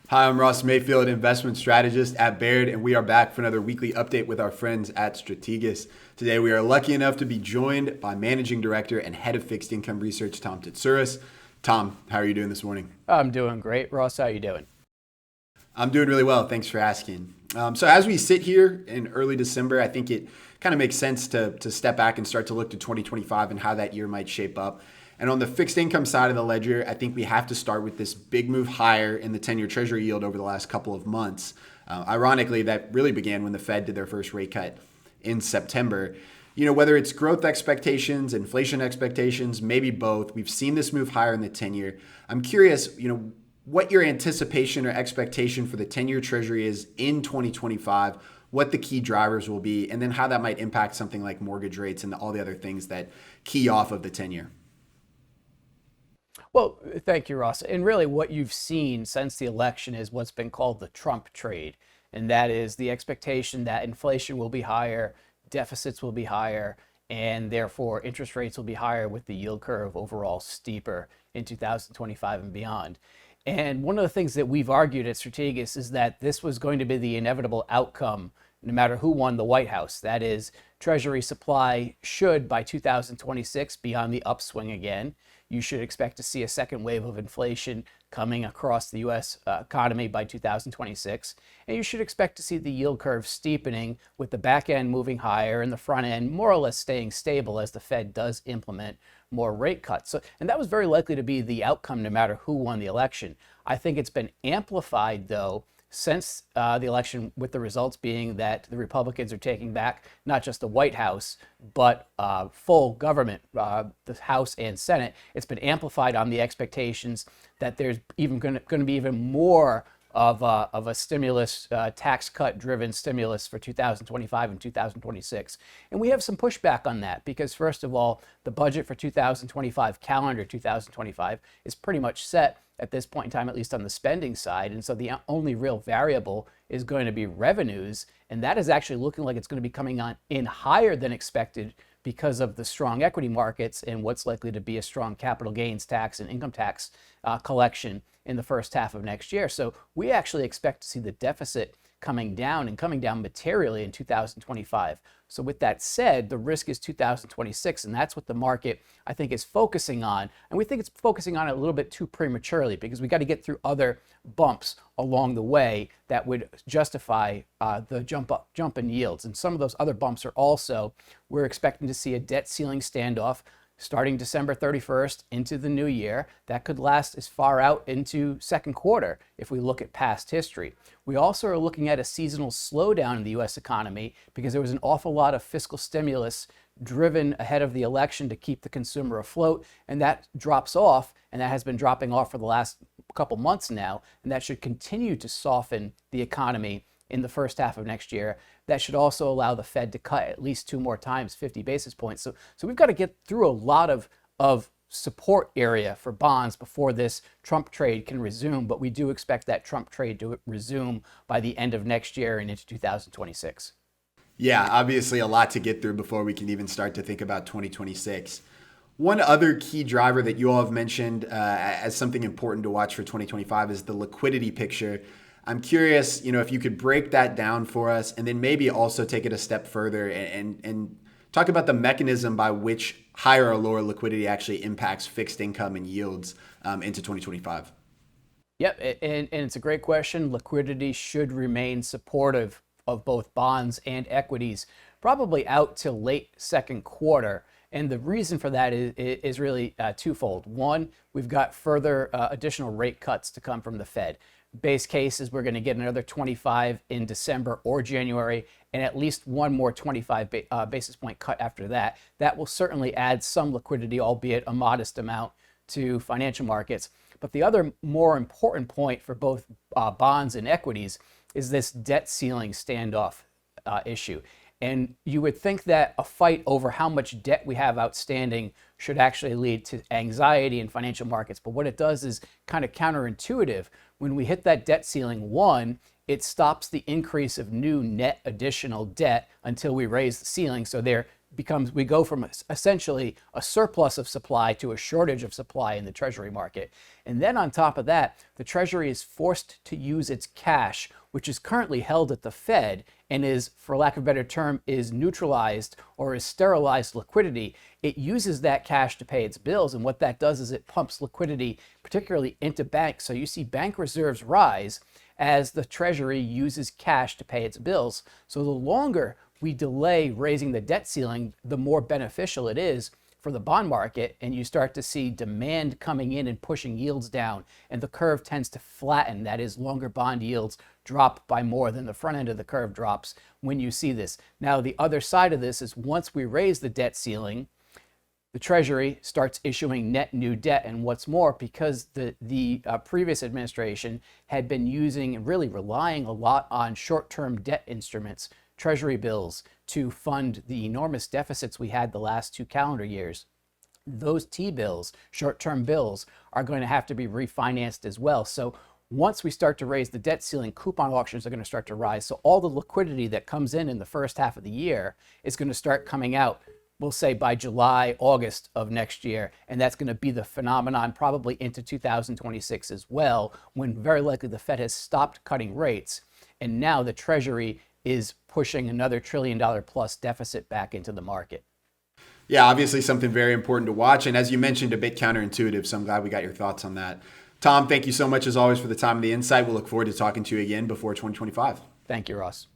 Hi, I'm Ross Mayfield, investment strategist at Baird, and we are back for another weekly update with our friends at Strategas. Today, we are lucky enough to be joined by Managing Director and Head of Fixed Income Research, Tom Tzitzouris. Tom, how are you doing this morning? I'm doing great. Ross, how you doing? I'm doing really well. Thanks for asking. So, as we sit here in early December, I think it kind of makes sense to step back and start to look to 2025 and how that year might shape up. And on the fixed income side of the ledger, I think we have to start with this big move higher in the 10-year Treasury yield over the last couple of months. Ironically, that really began when the Fed did their first rate cut in September. You know, whether it's growth expectations, inflation expectations, maybe both, we've seen this move higher in the 10-year. I'm curious, what your anticipation or expectation for the 10-year Treasury is in 2025, what the key drivers will be, and then how that might impact something like mortgage rates and all the other things that key off of the 10-year. Well, thank you, Ross. And really, what you've seen since the election is what's been called the Trump trade. And that is the expectation that inflation will be higher, deficits will be higher, and therefore interest rates will be higher with the yield curve overall steeper in 2025 and beyond. And one of the things that we've argued at Strategas is that this was going to be the inevitable outcome no matter who won the White House. That is, Treasury supply should, by 2026, be on the upswing again. You should expect to see a second wave of inflation coming across the U.S. Economy by 2026. And you should expect to see the yield curve steepening with the back end moving higher and the front end more or less staying stable as the Fed does implement more rate cuts. And that was very likely to be the outcome no matter who won the election. I think it's been amplified, though, since the election, with the results being that the Republicans are taking back not just the White House, but full government, the House and Senate. It's been amplified on the expectations that there's even going to be even more of a stimulus, tax cut driven stimulus for 2025 and 2026. And we have some pushback on that because, first of all, the budget for 2025, calendar 2025, is pretty much set at this point in time, at least on the spending side. And so the only real variable is going to be revenues. And that is actually looking like it's going to be coming on in higher than expected because of the strong equity markets and what's likely to be a strong capital gains tax and income tax collection in the first half of next year. So we actually expect to see the deficit coming down and coming down materially in 2025. So with that said, the risk is 2026, and that's what the market, I think, is focusing on. And we think it's focusing on it a little bit too prematurely because we got to get through other bumps along the way that would justify the jump in yields. And some of those other bumps are also, we're expecting to see a debt ceiling standoff starting December 31st into the new year. That could last as far out into second quarter if we look at past history. We also are looking at a seasonal slowdown in the U.S. economy because there was an awful lot of fiscal stimulus driven ahead of the election to keep the consumer afloat, and that drops off, and that has been dropping off for the last couple months now, and that should continue to soften the economy in the first half of next year. That should also allow the Fed to cut at least two more times, 50 basis points. So we've got to get through a lot of support area for bonds before this Trump trade can resume. But we do expect that Trump trade to resume by the end of next year and into 2026. Yeah, obviously a lot to get through before we can even start to think about 2026. One other key driver that you all have mentioned as something important to watch for 2025 is the liquidity picture. I'm curious, if you could break that down for us and then maybe also take it a step further and talk about the mechanism by which higher or lower liquidity actually impacts fixed income and yields into 2025. Yep, and it's a great question. Liquidity should remain supportive of both bonds and equities, probably out till late second quarter. And the reason for that is really twofold. One, we've got further additional rate cuts to come from the Fed. Base case is we're going to get another 25 in December or January, and at least one more 25 basis point cut after that. That will certainly add some liquidity, albeit a modest amount, to financial markets. But the other more important point for both bonds and equities is this debt ceiling standoff issue. And you would think that a fight over how much debt we have outstanding should actually lead to anxiety in financial markets. But what it does is kind of counterintuitive. When we hit that debt ceiling, one, it stops the increase of new net additional debt until we raise the ceiling. So we go from essentially a surplus of supply to a shortage of supply in the Treasury market. And then on top of that, the Treasury is forced to use its cash, which is currently held at the Fed and is, for lack of a better term, is neutralized or is sterilized liquidity. It uses that cash to pay its bills. And what that does is it pumps liquidity, particularly into banks. So you see bank reserves rise as the Treasury uses cash to pay its bills. So the longer we delay raising the debt ceiling, the more beneficial it is for the bond market, and you start to see demand coming in and pushing yields down, and the curve tends to flatten. That is, longer bond yields drop by more than the front end of the curve drops when you see this. Now, the other side of this is once we raise the debt ceiling, the Treasury starts issuing net new debt. And what's more, because the previous administration had been using and really relying a lot on short-term debt instruments, Treasury bills, to fund the enormous deficits we had the last 2 calendar years, those T-bills, short-term bills, are going to have to be refinanced as well. So once we start to raise the debt ceiling, coupon auctions are going to start to rise. So all the liquidity that comes in the first half of the year is going to start coming out, we'll say by July, August of next year. And that's going to be the phenomenon probably into 2026 as well, when very likely the Fed has stopped cutting rates. And now the Treasury is pushing another $1 trillion plus deficit back into the market. Yeah, obviously something very important to watch. And as you mentioned, a bit counterintuitive. So I'm glad we got your thoughts on that. Tom, thank you so much as always for the time and the insight. We'll look forward to talking to you again before 2025. Thank you, Ross.